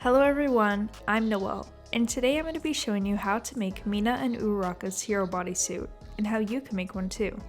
Hello everyone, I'm Noelle, and today I'm going to be showing you how to make Mina and Uraraka's hero bodysuit, and how you can make one too.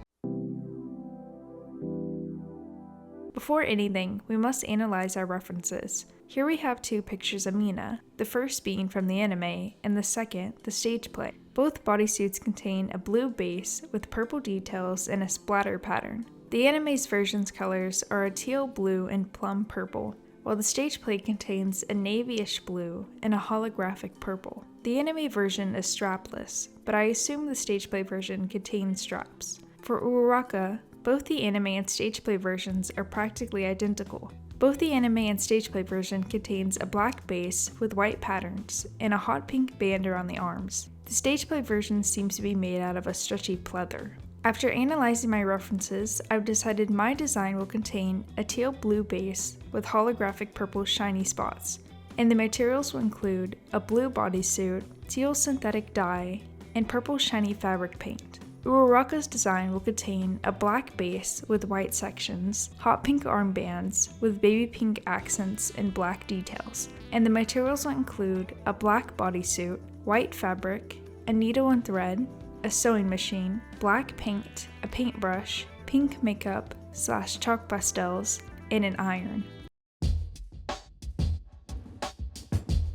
Before anything, we must analyze our references. Here we have two pictures of Mina, the first being from the anime, and the second, the stage play. Both bodysuits contain a blue base with purple details and a splatter pattern. The anime's version's colors are a teal blue and plum purple, while the stage play contains a navy-ish blue and a holographic purple. The anime version is strapless, but I assume the stage play version contains straps. For Uraraka, both the anime and stage play versions are practically identical. Both the anime and stage play version contains a black base with white patterns and a hot pink band around the arms. The stage play version seems to be made out of a stretchy pleather. After analyzing my references, I've decided my design will contain a teal blue base with holographic purple shiny spots, and the materials will include a blue bodysuit, teal synthetic dye, and purple shiny fabric paint. Uraraka's design will contain a black base with white sections, hot pink armbands with baby pink accents and black details, and the materials will include a black bodysuit, white fabric, a needle and thread, a sewing machine, black paint, a paintbrush, pink makeup / chalk pastels, and an iron.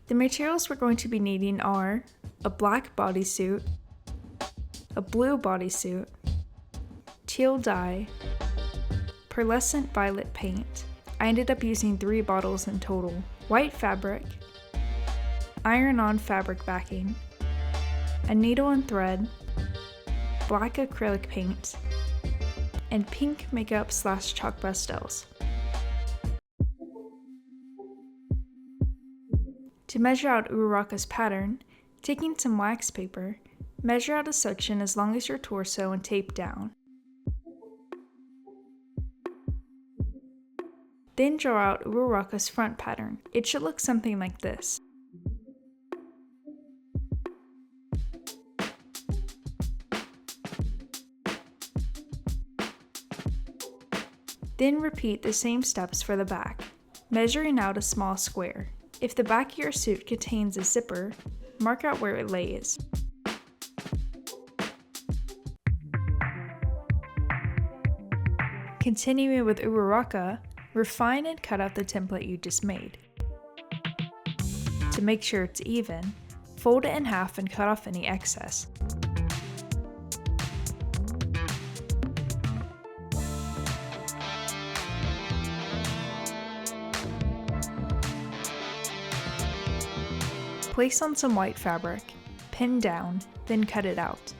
The materials we're going to be needing are a black bodysuit, a blue bodysuit, teal dye, pearlescent violet paint. I ended up using 3 bottles in total, white fabric, iron-on fabric backing, a needle and thread, black acrylic paint, and pink makeup / chalk pastels. To measure out Uraraka's pattern, taking some wax paper, measure out a section as long as your torso and tape down. Then draw out Uraraka's front pattern. It should look something like this. Then repeat the same steps for the back, measuring out a small square. If the back of your suit contains a zipper, mark out where it lays. Continuing with Uraraka, refine and cut out the template you just made. To make sure it's even, fold it in half and cut off any excess. Place on some white fabric, pin down, then cut it out.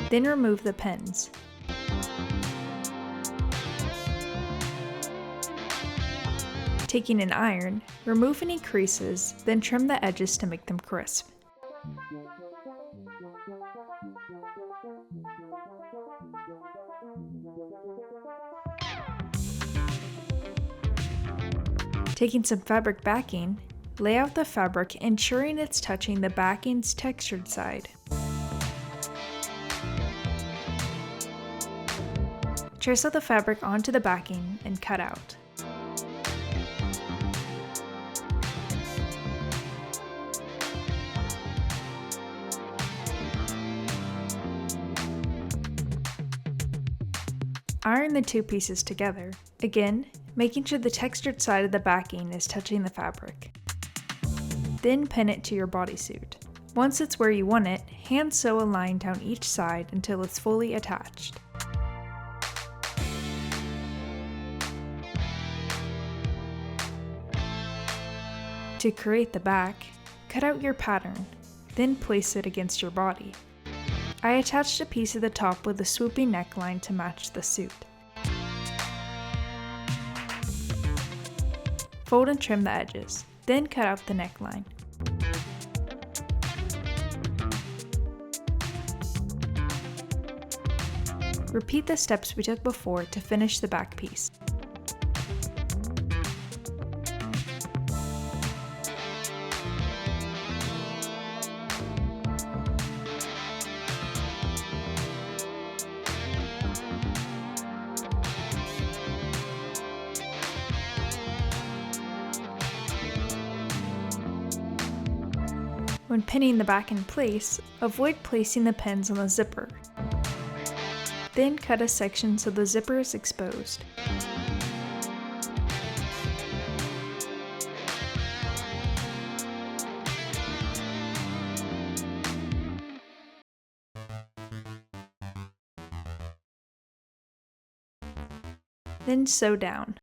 Then remove the pins. Taking an iron, remove any creases, then trim the edges to make them crisp. Taking some fabric backing, lay out the fabric, ensuring it's touching the backing's textured side. Trace out the fabric onto the backing and cut out. Iron the 2 pieces together, again making sure the textured side of the backing is touching the fabric. Then pin it to your bodysuit. Once it's where you want it, hand sew a line down each side until it's fully attached. To create the back, cut out your pattern, then place it against your body. I attached a piece of the top with a swooping neckline to match the suit. Fold and trim the edges. Then cut out the neckline. Repeat the steps we took before to finish the back piece. When pinning the back in place, avoid placing the pins on the zipper. Then cut a section so the zipper is exposed. Then sew down.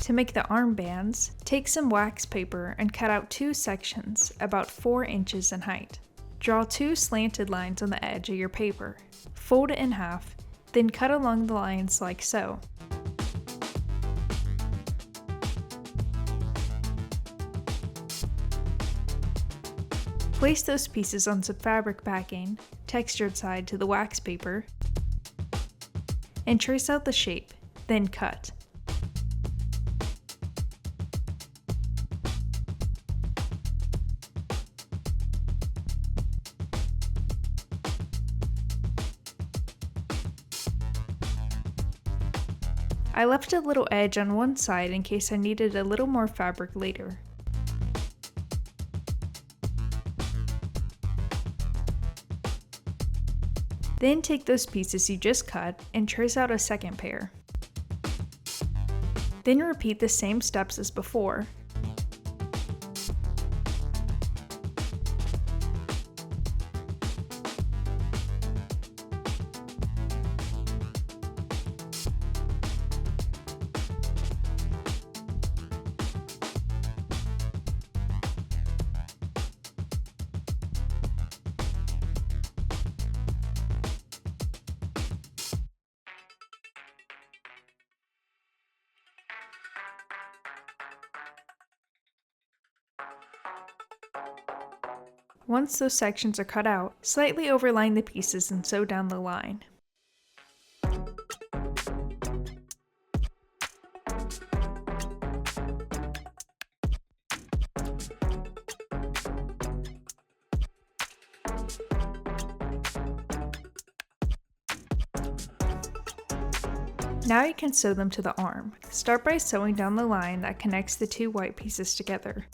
To make the armbands, take some wax paper and cut out 2 sections about 4 inches in height. Draw 2 slanted lines on the edge of your paper. Fold it in half, then cut along the lines like so. Place those pieces on some fabric backing, textured side to the wax paper, and trace out the shape, then cut. I left a little edge on one side in case I needed a little more fabric later. Then take those pieces you just cut and trace out a second pair. Then repeat the same steps as before. Once those sections are cut out, slightly overline the pieces and sew down the line. Now you can sew them to the arm. Start by sewing down the line that connects the 2 white pieces together.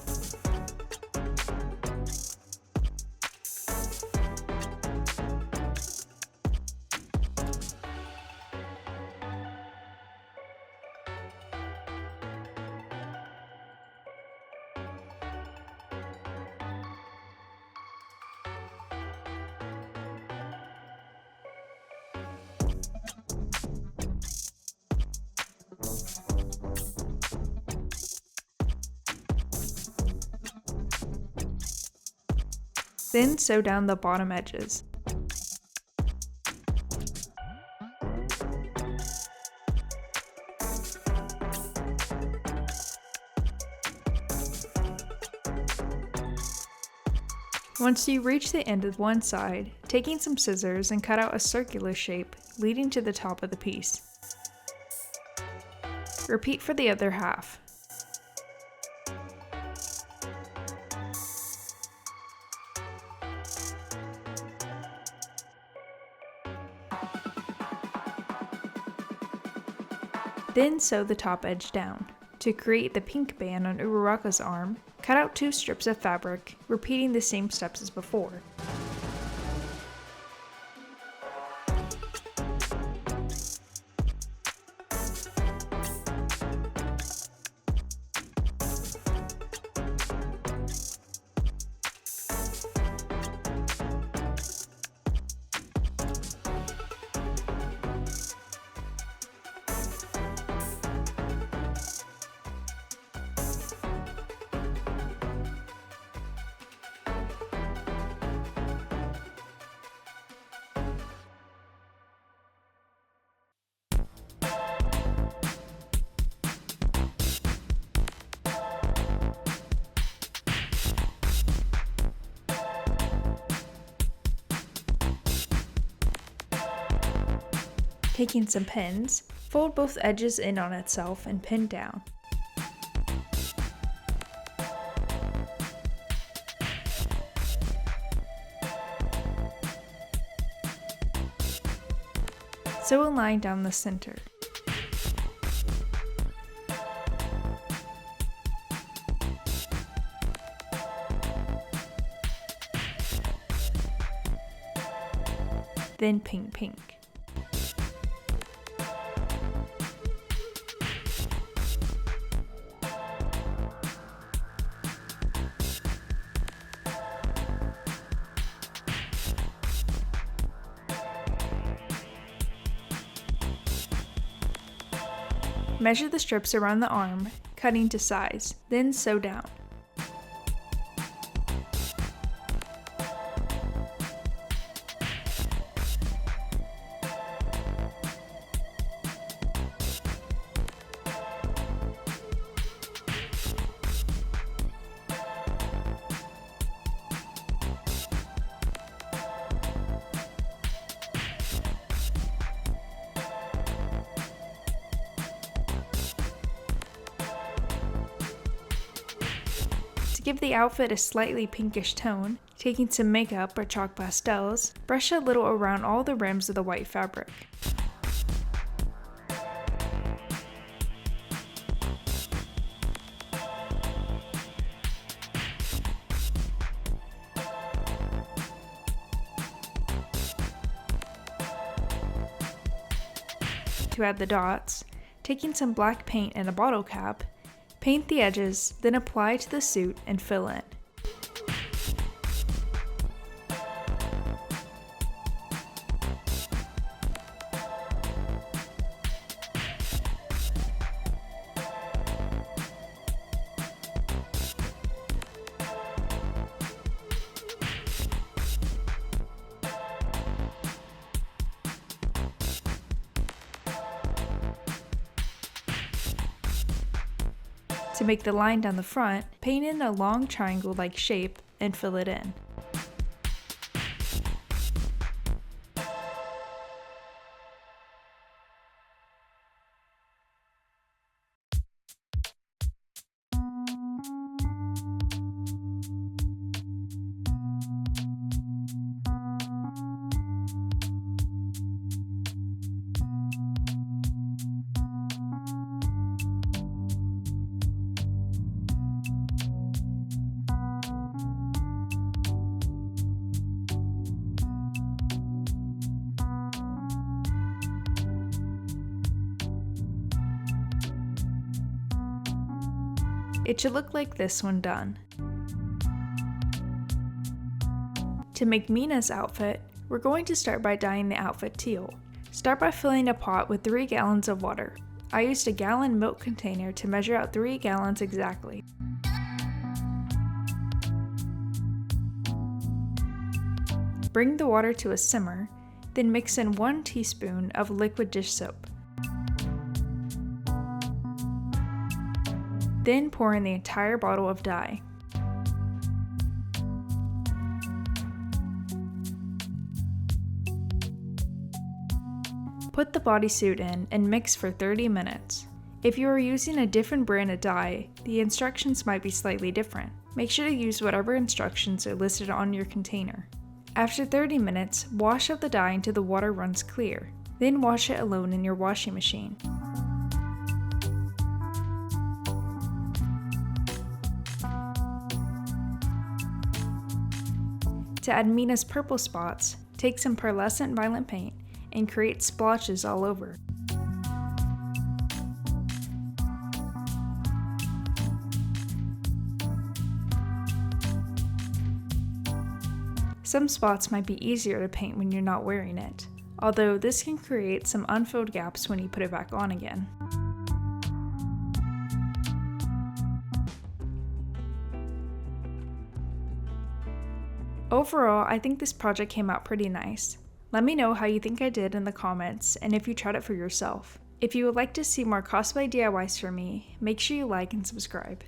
Then sew down the bottom edges. Once you reach the end of one side, taking some scissors and cut out a circular shape leading to the top of the piece. Repeat for the other half. Then sew the top edge down. To create the pink band on Uraraka's arm, cut out 2 strips of fabric, repeating the same steps as before. Taking some pins, fold both edges in on itself and pin down. Sew a line down the center. Then pink. Measure the strips around the arm, cutting to size, then sew down. To give the outfit a slightly pinkish tone, taking some makeup or chalk pastels, brush a little around all the rims of the white fabric. To add the dots, taking some black paint and a bottle cap, paint the edges, then apply to the suit and fill in. To make the line down the front, paint in a long triangle-like shape and fill it in. It should look like this when done. To make Mina's outfit, we're going to start by dyeing the outfit teal. Start by filling a pot with 3 gallons of water. I used a gallon milk container to measure out 3 gallons exactly. Bring the water to a simmer, then mix in 1 teaspoon of liquid dish soap. Then pour in the entire bottle of dye. Put the bodysuit in and mix for 30 minutes. If you are using a different brand of dye, the instructions might be slightly different. Make sure to use whatever instructions are listed on your container. After 30 minutes, wash out the dye until the water runs clear. Then wash it alone in your washing machine. To add Mina's purple spots, take some pearlescent violet paint and create splotches all over. Some spots might be easier to paint when you're not wearing it, although this can create some unfilled gaps when you put it back on again. Overall, I think this project came out pretty nice. Let me know how you think I did in the comments and if you tried it for yourself. If you would like to see more cosplay DIYs from me, make sure you like and subscribe.